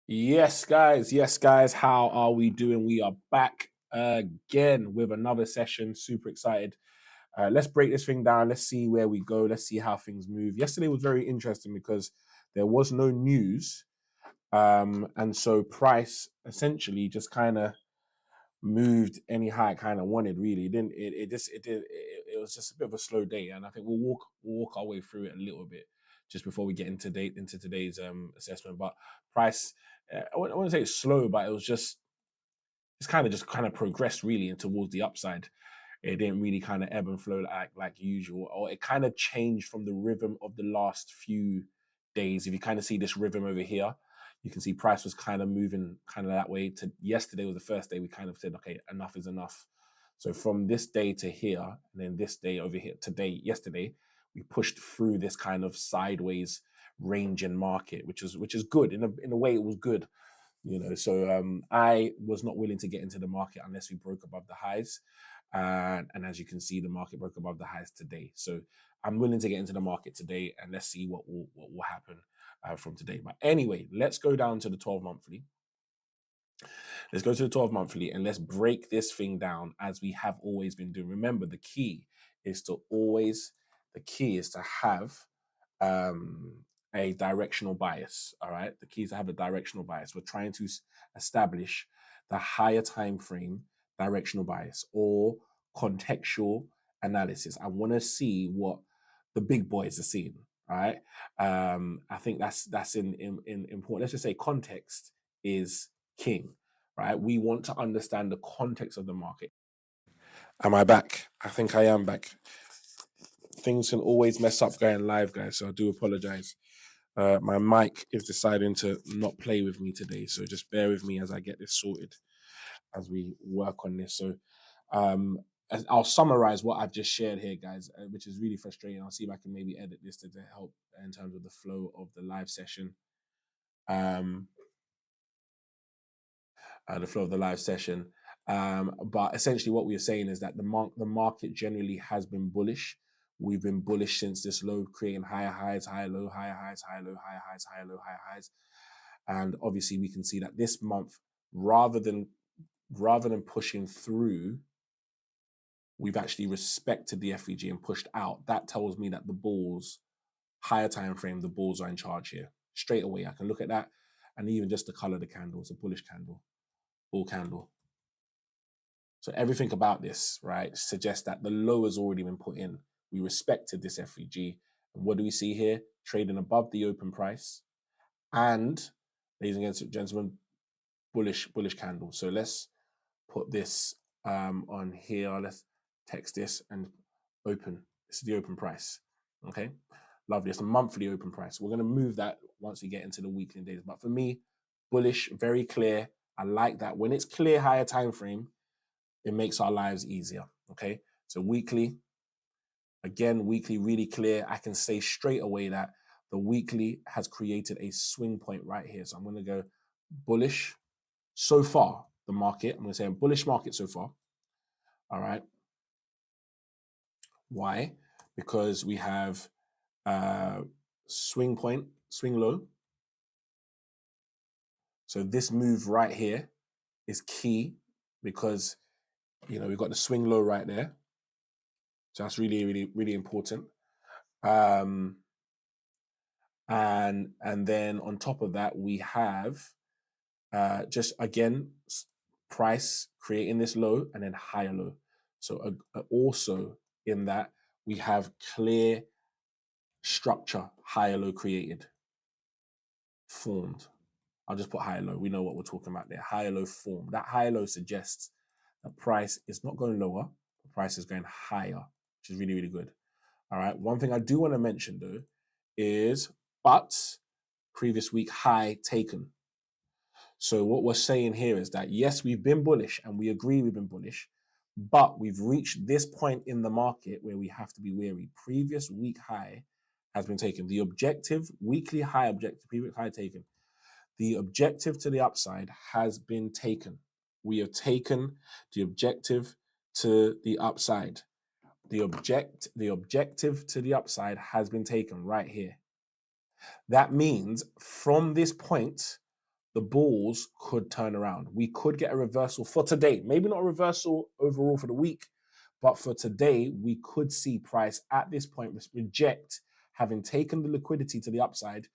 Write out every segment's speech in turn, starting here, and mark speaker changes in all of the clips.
Speaker 1: Yes, guys. Yes, guys. How are we doing? We are back again with another session. Super excited. Let's break this thing down. Let's see where we go. Let's see how things move. Yesterday was very interesting because there was no news. And so price essentially just kind of moved any high it kind of wanted, really. It didn't it just it did it was just a bit of a slow day. And I think we'll walk our way through it a little bit just before we get into today's assessment. But price, I wouldn't say it's slow, but it was just kind of progressed really and towards the upside. It didn't really kind of ebb and flow like usual, or it kind of changed from the rhythm of the last few days. If you kind of see this rhythm over here, you can see price was kind of moving kind of that way. To yesterday was the first day we kind of said, okay, enough is enough. So from this day to here, and then this day over here, yesterday, we pushed through this kind of sideways range in market, which is good in a way. It was good, so I was not willing to get into the market unless we broke above the highs, and as you can see, the market broke above the highs today. So I'm willing to get into the market today, and let's see what will happen from today. But anyway, let's go down to the 12 monthly. Let's go to the 12 monthly and let's break this thing down as we have always been doing. Remember, the key is to have a directional bias. All right. The key is to have a directional bias. We're trying to establish the higher time frame directional bias or contextual analysis. I want to see what the big boys are seeing. All right. I think that's in important. Let's just say context is king, right? We want to understand the context of the market. Am I back? I think I am back. Things can always mess up going live, guys, so I do apologize. My mic is deciding to not play with me today, so just bear with me as I get this sorted as we work on this. So, I'll summarize what I've just shared here, guys, which is really frustrating. I'll see if I can maybe edit this to help in terms of the flow of the live session. Um, the flow of the live session. But essentially, what we are saying is that the market generally has been bullish. We've been bullish since this low, creating higher highs, higher low, higher highs, higher low, higher highs, higher low, higher highs. And obviously, we can see that this month, rather than pushing through, we've actually respected the FVG and pushed out. That tells me that the bulls, higher time frame, the bulls are in charge here. Straight away, I can look at that, and even just the color of the candle, it's a bullish candle, bull candle. So everything about this, right, suggests that the low has already been put in. We respected this FVG. And what do we see here? Trading above the open price. And, ladies and gentlemen, bullish candle. So let's put this on here. Let's text this and open. This is the open price. Okay. Lovely. It's a monthly open price. We're going to move that once we get into the weekly days. But for me, bullish, very clear. I like that. When it's clear, higher time frame, it makes our lives easier. Okay. So weekly, again, weekly really clear. I can say straight away that the weekly has created a swing point right here. So I'm going to go bullish so far, the market. I'm going to say a bullish market so far. All right. Why? Because we have swing point, swing low. So this move right here is key because, we've got the swing low right there. So that's really, really, really important. And then on top of that, we have just again price creating this low and then higher low. So also in that we have clear structure, higher low created, formed. I'll just put higher low. We know what we're talking about there. Higher low form. That higher low suggests the price is not going lower. The price is going higher, which is really, really good. All right. One thing I do want to mention though is, but previous week high taken. So what we're saying here is that yes, we've been bullish and we agree we've been bullish, but we've reached this point in the market where we have to be wary. Previous week high has been taken. The objective, weekly high objective, previous high taken. The objective to the upside has been taken. We have taken the objective to the upside. The objective to the upside has been taken right here. That means from this point, the bulls could turn around. We could get a reversal for today. Maybe not a reversal overall for the week, but for today, we could see price at this point reject, having taken the liquidity to the upside.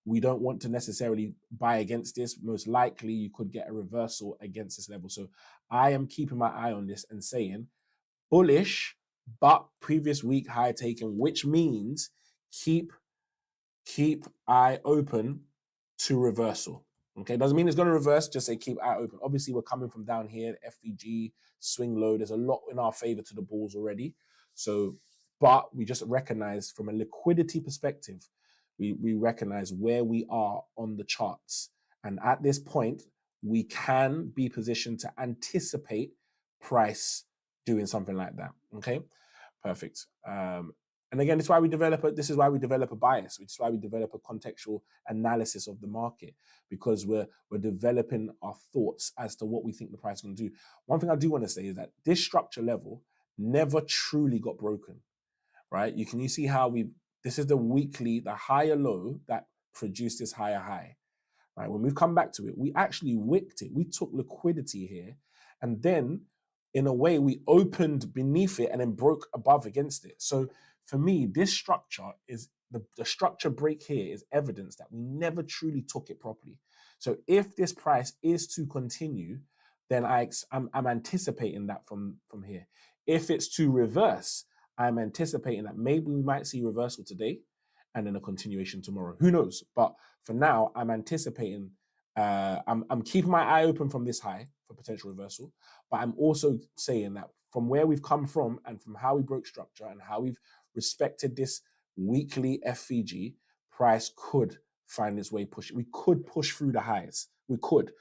Speaker 1: We don't want to necessarily buy against this. Most likely, you could get a reversal against this level. So I am keeping my eye on this and saying bullish, but previous week high taken, which means keep eye open to reversal. Okay, doesn't mean it's going to reverse, just say keep eye open. Obviously, we're coming from down here, FVG, swing low. There's a lot in our favor to the bulls already. So, but we just recognize from a liquidity perspective, we recognize where we are on the charts. And at this point, we can be positioned to anticipate price doing something like that. Okay, perfect. And again, this is why we develop a bias, which is why we develop a contextual analysis of the market, because we're developing our thoughts as to what we think the price is going to do. One thing I do want to say is that this structure level never truly got broken, right? You see how this is the weekly, the higher low that produced this higher high. Right, when we've come back to it, we actually wicked it. We took liquidity here, and then in a way we opened beneath it and then broke above against it. So for me, this structure is the structure break here is evidence that we never truly took it properly. So if this price is to continue, then I'm anticipating that from here. If it's to reverse, I'm anticipating that maybe we might see reversal today and then a continuation tomorrow. Who knows? But for now, I'm anticipating, I'm keeping my eye open from this high for potential reversal. But I'm also saying that from where we've come from and from how we broke structure and how we've respected this weekly FVG, price could find its way push. We could push through the highs. We could.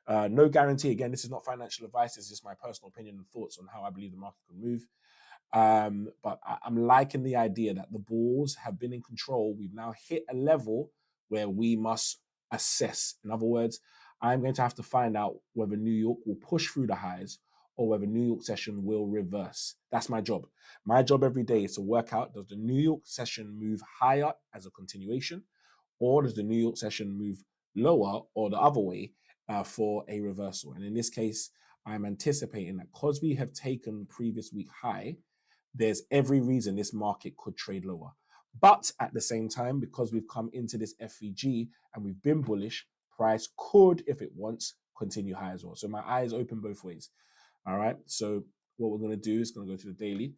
Speaker 1: No guarantee. Again, this is not financial advice. It's just my personal opinion and thoughts on how I believe the market can move. But I'm liking the idea that the bulls have been in control. We've now hit a level where we must assess. In other words, I'm going to have to find out whether New York will push through the highs or whether New York session will reverse. That's my job. My job every day is to work out, does the New York session move higher as a continuation, or does the New York session move lower or the other way for a reversal? And in this case, I'm anticipating that because we have taken previous week high, there's every reason this market could trade lower. But at the same time, because we've come into this FVG and we've been bullish, price could, if it wants, continue high as well. So my eye is open both ways. All right. So what we're going to do is going to go to the daily.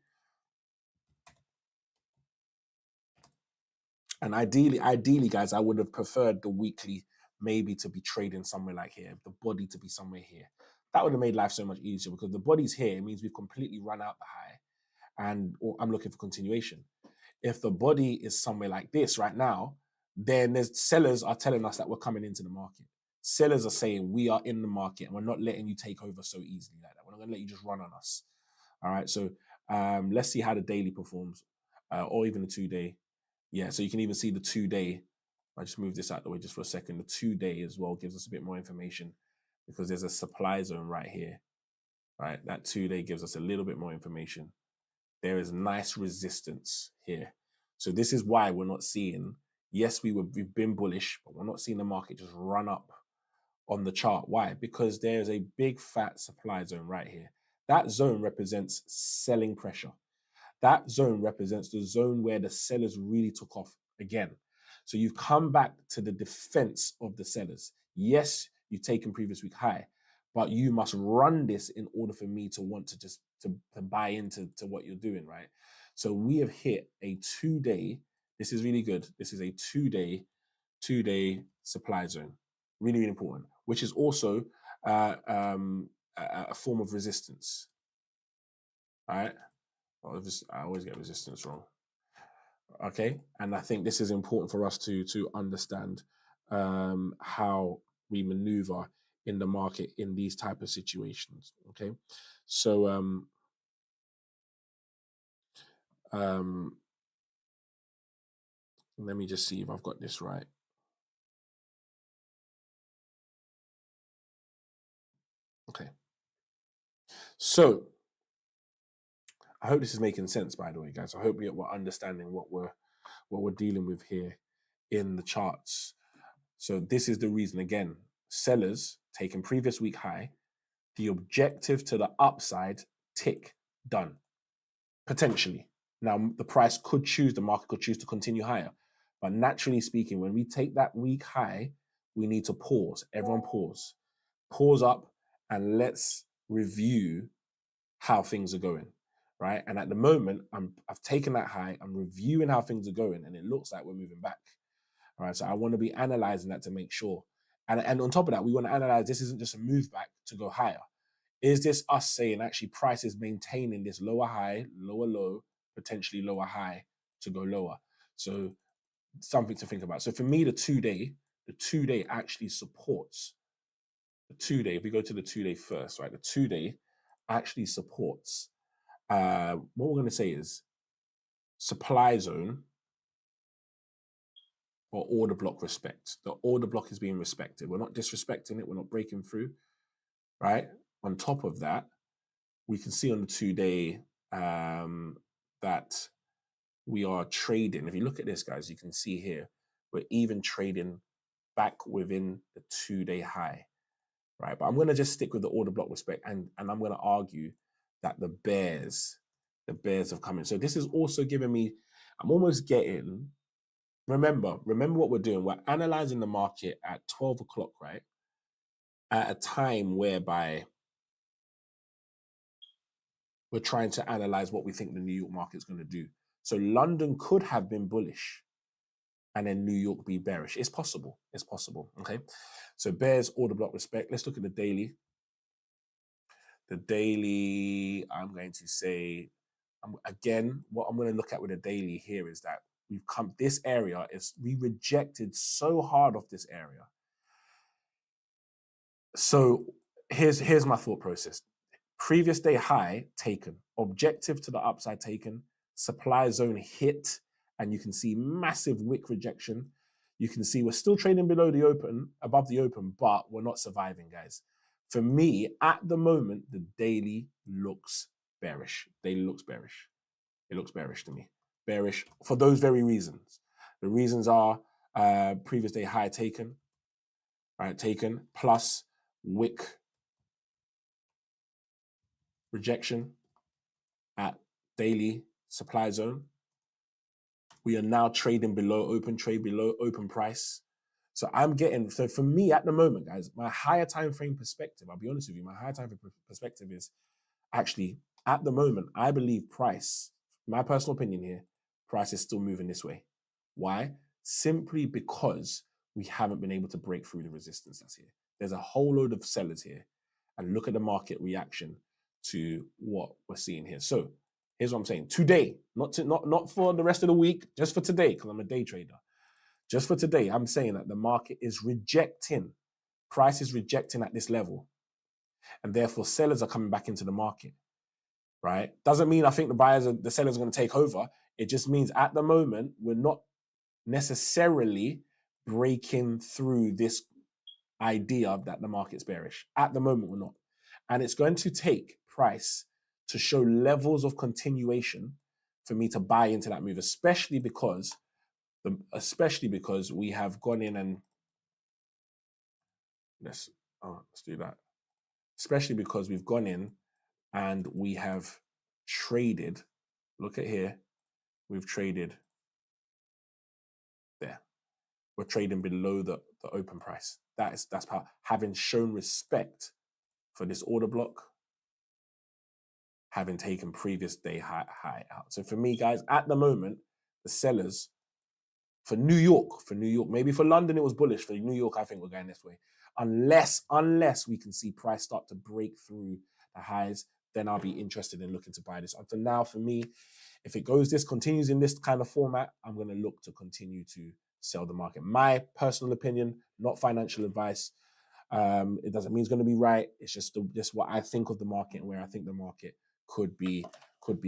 Speaker 1: And ideally, guys, I would have preferred the weekly maybe to be trading somewhere like here, the body to be somewhere here. That would have made life so much easier because the body's here. It means we've completely run out the high. And I'm looking for continuation. If the body is somewhere like this right now, then there's sellers are telling us that we're coming into the market. Sellers are saying we are in the market and we're not letting you take over so easily like that. We're not going to let you just run on us. All right. So let's see how the daily performs or even the 2-day. Yeah. So you can even see the 2-day. I just move this out of the way just for a second. The 2-day as well gives us a bit more information because there's a supply zone right here. Right. That 2-day gives us a little bit more information. There is nice resistance here. So this is why we're not seeing, yes, we've been bullish, but we're not seeing the market just run up on the chart. Why? Because there's a big fat supply zone right here. That zone represents selling pressure. That zone represents the zone where the sellers really took off again. So you've come back to the defense of the sellers. Yes, you've taken previous week high, but you must run this in order for me to want to just to buy into what you're doing, right? So we have hit a 2-day. This is really good. This is a 2-day supply zone. Really, really important, which is also a form of resistance. All right. I always get resistance wrong. Okay. And I think this is important for us to understand how we maneuver in the market in these type of situations. Okay. So let me just see if I've got this right. Okay. So I hope this is making sense, by the way, guys. I hope we're understanding what we're dealing with here in the charts. So this is the reason, again, sellers taking previous week high, the objective to the upside, tick, done. Potentially. Now, the market could choose to continue higher. But naturally speaking, when we take that week high, we need to pause. Everyone pause. Pause up and let's review how things are going, right? And at the moment, I've taken that high, I'm reviewing how things are going, and it looks like we're moving back. All right, so I want to be analyzing that to make sure. And on top of that, we want to analyze this isn't just a move back to go higher. Is this us saying actually price is maintaining this lower high, lower low, potentially lower high to go lower? So something to think about. So for me, the two-day actually supports the 2 day. If we go to the 2 day first, right? The 2 day actually supports what we're going to say is supply zone or order block respect. The order block is being respected. We're not disrespecting it. We're not breaking through, right? On top of that, we can see on the 2 day that we are trading. If you look at this, guys, you can see here, we're even trading back within the 2 day high, right? But I'm going to just stick with the order block respect, and I'm going to argue that the bears have come in. So this is also giving me, I'm almost getting, remember what we're doing. We're analyzing the market at 12 o'clock, right? At a time whereby we're trying to analyze what we think the New York market is going to do. So London could have been bullish and then New York be bearish. It's possible. It's possible. Okay. So bears, order block respect. Let's look at the daily. The daily, I'm going to say, again, what I'm going to look at with the daily here is that we've come, this area is, we rejected so hard off this area. So here's my thought process. Previous day high taken, objective to the upside taken, supply zone hit, and you can see massive wick rejection. You can see we're still trading below the open, above the open, but we're not surviving, guys. For me, at the moment, the daily looks bearish. Daily looks bearish. It looks bearish to me. Bearish for those very reasons. The reasons are previous day high taken, right? Taken, plus wick rejection at daily supply zone. We are now trading below open, trade below open price. So I'm getting, so for me at the moment, guys, my higher time frame perspective, I'll be honest with you, my higher time frame perspective is actually, at the moment, I believe price, my personal opinion here, price is still moving this way. Why? Simply because we haven't been able to break through the resistance that's here. There's a whole load of sellers here, and look at the market reaction to what we're seeing here. So here's what I'm saying. Today, not for the rest of the week, just for today, because I'm a day trader. Just for today, I'm saying that the market is rejecting, price is rejecting at this level, and therefore sellers are coming back into the market, right? Doesn't mean I think the sellers are going to take over. It just means at the moment, we're not necessarily breaking through this idea that the market's bearish. At the moment, we're not. And it's going to take price to show levels of continuation for me to buy into that move, especially because we have gone in and let's do that. Especially because we've gone in and we have traded. Look at here. We've traded there. We're trading below the open price. That's how, having shown respect for this order block, having taken previous day high out. So for me, guys, at the moment, the sellers for New York, maybe for London it was bullish. For New York, I think we're going this way. Unless we can see price start to break through the highs, then I'll be interested in looking to buy this. And for now, for me, if it continues in this kind of format, I'm going to look to continue to sell the market. My personal opinion, not financial advice. It doesn't mean it's going to be right. It's just what I think of the market and where I think the market could be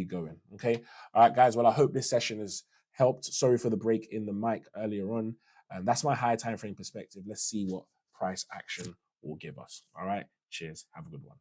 Speaker 1: going. Okay. All right, guys. Well, I hope this session has helped. Sorry for the break in the mic earlier on. That's my high time frame perspective. Let's see what price action will give us. All right. Cheers. Have a good one.